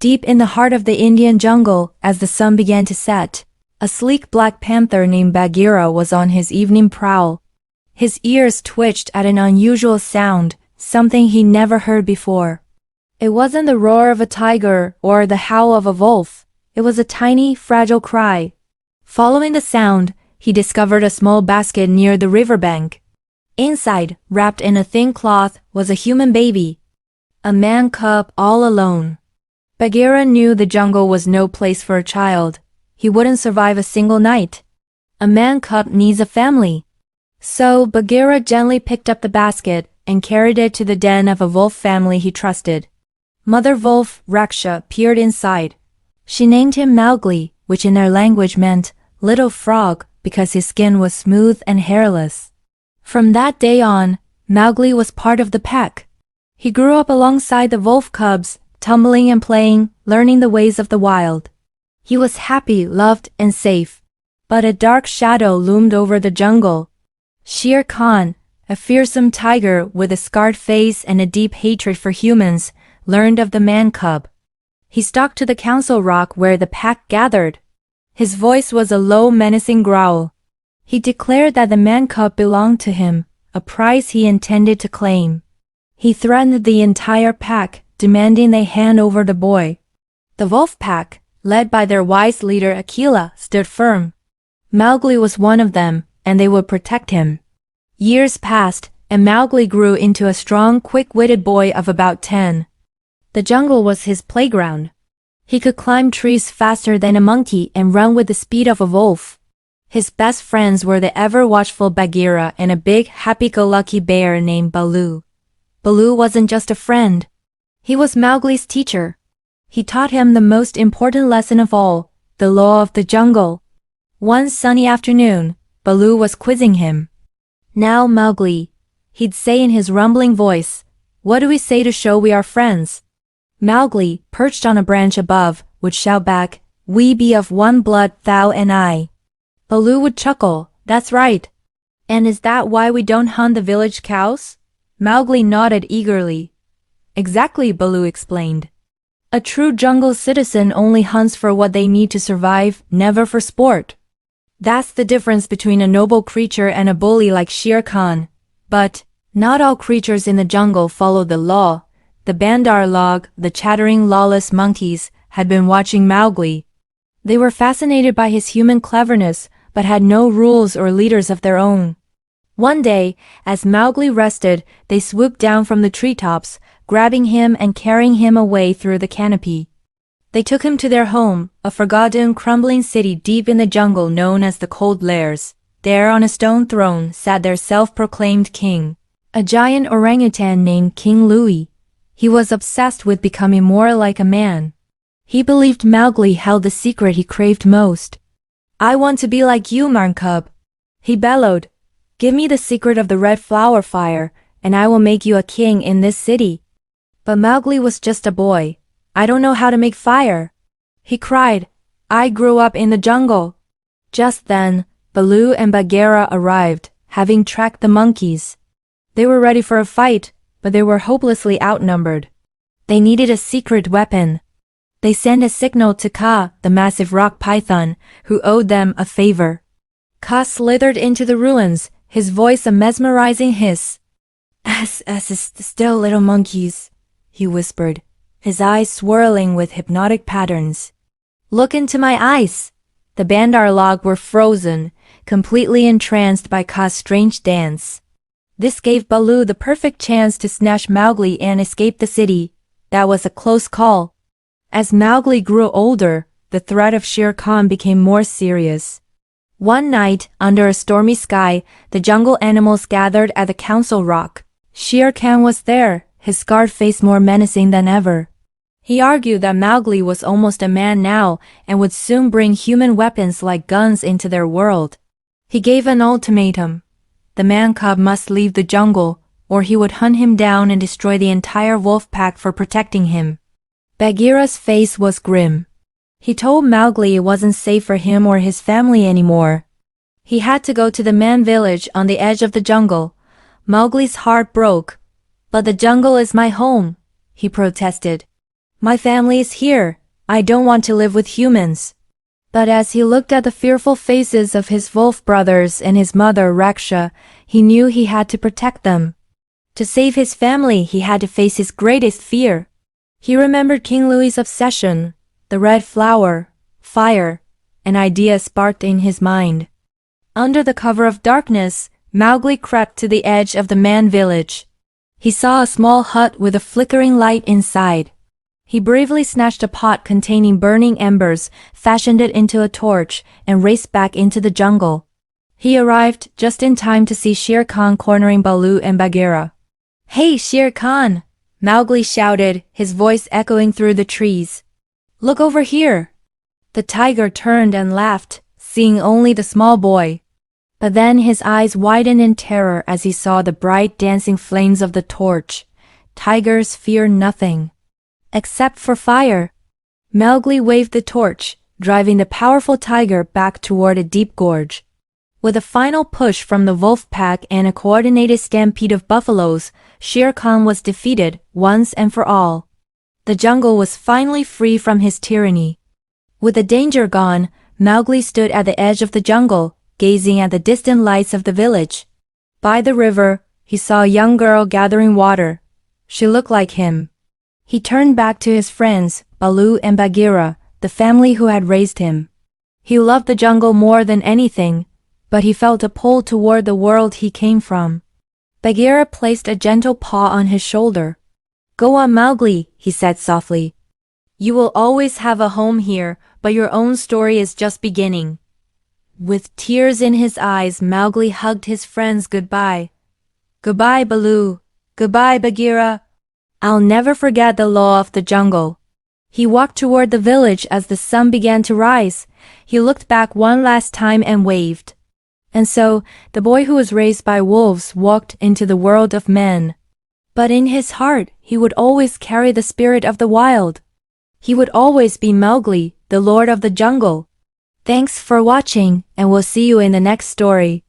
Deep in the heart of the Indian jungle, as the sun began to set, a sleek black panther named Bagheera was on his evening prowl. His ears twitched at an unusual sound, something he never heard before. It wasn't the roar of a tiger or the howl of a wolf. It was a tiny, fragile cry. Following the sound, he discovered a small basket near the riverbank. Inside, wrapped in a thin cloth, was a human baby. A man cub all alone. Bagheera knew the jungle was no place for a child. He wouldn't survive a single night. A man cub needs a family. So Bagheera gently picked up the basket and carried it to the den of a wolf family he trusted. Mother Wolf, Raksha, peered inside. She named him Mowgli, which in their language meant little frog because his skin was smooth and hairless. From that day on, Mowgli was part of the pack. He grew up alongside the wolf cubs, tumbling and playing, learning the ways of the wild. He was happy, loved, and safe. But a dark shadow loomed over the jungle. Shere Khan, a fearsome tiger with a scarred face and a deep hatred for humans, learned of the man cub. He stalked to the council rock where the pack gathered. His voice was a low, menacing growl. He declared that the man cub belonged to him, a prize he intended to claim. He threatened the entire pack, demanding they hand over the boy. The wolf pack, led by their wise leader Akela, stood firm. Mowgli was one of them, and they would protect him. Years passed, and Mowgli grew into a strong, quick-witted boy of about 10. The jungle was his playground. He could climb trees faster than a monkey and run with the speed of a wolf. His best friends were the ever-watchful Bagheera and a big, happy-go-lucky bear named Baloo. Baloo wasn't just a friend. He was Mowgli's teacher. He taught him the most important lesson of all, the law of the jungle. One sunny afternoon, Baloo was quizzing him. "Now, Mowgli," he'd say in his rumbling voice, "what do we say to show we are friends?" Mowgli, perched on a branch above, would shout back, "We be of one blood, thou and I." Baloo would chuckle, "That's right. And is that why we don't hunt the village cows?" Mowgli nodded eagerly. "Exactly," Baloo explained. "A true jungle citizen only hunts for what they need to survive, never for sport. That's the difference between a noble creature and a bully like Shere Khan. But not all creatures in the jungle follow the law. The Bandar log, the chattering lawless monkeys, had been watching Mowgli. They were fascinated by his human cleverness, but had no rules or leaders of their own. One day, as Mowgli rested, they swooped down from the treetops, grabbing him and carrying him away through the canopy. They took him to their home, a forgotten, crumbling city deep in the jungle known as the Cold Lairs. There on a stone throne sat their self-proclaimed king, a giant orangutan named King Louie. He was obsessed with becoming more like a man. He believed Mowgli held the secret he craved most. "I want to be like you, man cub," he bellowed. "Give me the secret of the red flower fire, and I will make you a king in this city." But Mowgli was just a boy. "I don't know how to make fire," he cried. "I grew up in the jungle." Just then, Baloo and Bagheera arrived, having tracked the monkeys. They were ready for a fight, but they were hopelessly outnumbered. They needed a secret weapon. They sent a signal to Kaa, the massive rock python, who owed them a favor. Kaa slithered into the ruins, his voice a mesmerizing hiss. "Us is still little monkeys," he whispered, his eyes swirling with hypnotic patterns. "Look into my eyes." The Bandar log were frozen, completely entranced by Kaa's strange dance. This gave Baloo the perfect chance to snatch Mowgli and escape the city. That was a close call. As Mowgli grew older, the threat of Shere Khan became more serious. One night, under a stormy sky, the jungle animals gathered at the council rock. Shere Khan was there, his scarred face more menacing than ever. He argued that Mowgli was almost a man now and would soon bring human weapons like guns into their world. He gave an ultimatum. The man cub must leave the jungle, or he would hunt him down and destroy the entire wolf pack for protecting him. Bagheera's face was grim. He told Mowgli it wasn't safe for him or his family anymore. He had to go to the man village on the edge of the jungle. Mowgli's heart broke. "But the jungle is my home," he protested. My family is here. I don't want to live with humans. But as he looked at the fearful faces of his wolf brothers and his mother Raksha, he knew he had to protect them. To save his family, he had to face his greatest fear. He remembered King Louie's obsession, the red flower, fire, an idea sparked in his mind. Under the cover of darkness, Mowgli crept to the edge of the man village. He saw a small hut with a flickering light inside. He bravely snatched a pot containing burning embers, fashioned it into a torch, and raced back into the jungle. He arrived just in time to see Shere Khan cornering Baloo and Bagheera. "Hey, Shere Khan!" Mowgli shouted, his voice echoing through the trees. "Look over here!" The tiger turned and laughed, seeing only the small boy. But then his eyes widened in terror as he saw the bright dancing flames of the torch. Tigers fear nothing. Except for fire. Mowgli waved the torch, driving the powerful tiger back toward a deep gorge. With a final push from the wolf pack and a coordinated stampede of buffaloes, Shere Khan was defeated once and for all. The jungle was finally free from his tyranny. With the danger gone, Mowgli stood at the edge of the jungle, gazing at the distant lights of the village. By the river, he saw a young girl gathering water. She looked like him. He turned back to his friends, Baloo and Bagheera, the family who had raised him. He loved the jungle more than anything, but he felt a pull toward the world he came from. Bagheera placed a gentle paw on his shoulder. "Go on, Mowgli," he said softly. "You will always have a home here, but your own story is just beginning." With tears in his eyes, Mowgli hugged his friends goodbye. "Goodbye, Baloo. Goodbye, Bagheera. I'll never forget the law of the jungle." He walked toward the village as the sun began to rise. He looked back one last time and waved. And so, the boy who was raised by wolves walked into the world of men. But in his heart, he would always carry the spirit of the wild. He would always be Mowgli, the lord of the jungle. Thanks for watching, and we'll see you in the next story.